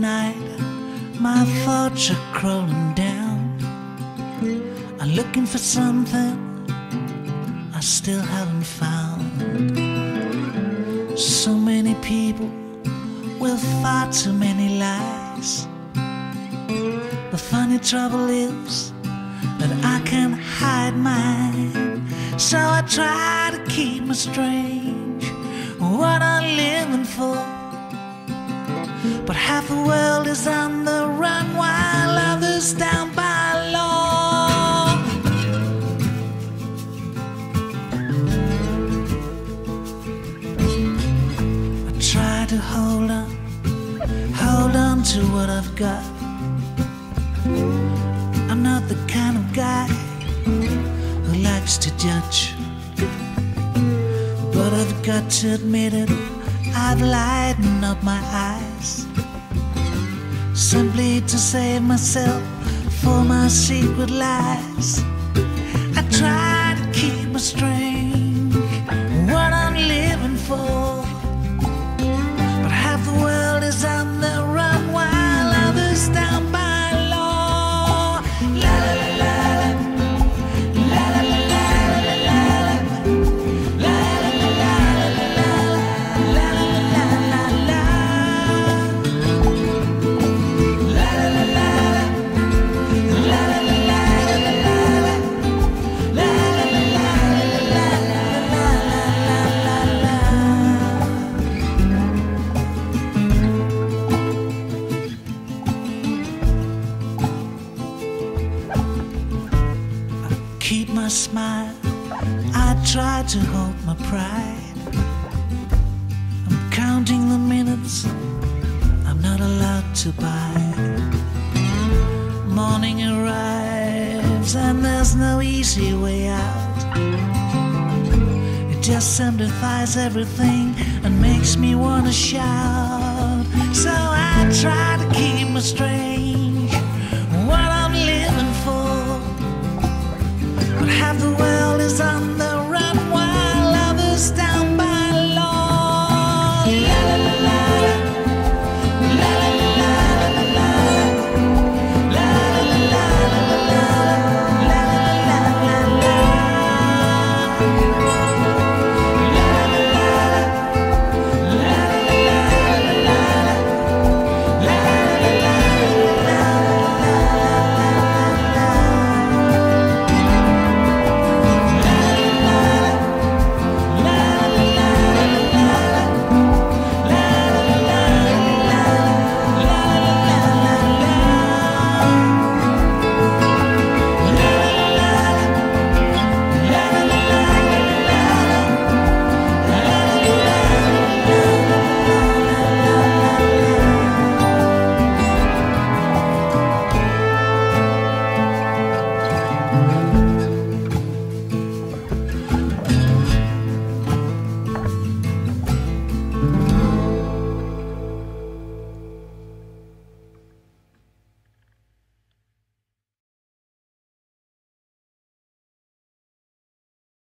night, my thoughts are crawling down. I'm looking for something I still haven't found. So many people with far too many lies. The funny trouble is that I can't hide mine. So I try to keep me strange what I'm living for. But half the world is on the run while others down by law. I try to hold on to what I've got. I'm not the kind of guy who likes to judge, but I've got to admit it, I've lightened up my eyes, simply to save myself for my secret lies. I try to keep me strange what I'm living for, but half the world is on the run while others down by law. La la la la la la la la la la keep my smile, I try to hold my pride. I'm counting the minutes I'm not allowed to buy. Morning arrives and there's no easy way out. It just simplifies everything and makes me wanna shout. So I try to keep me strange what I'm living for, but half the world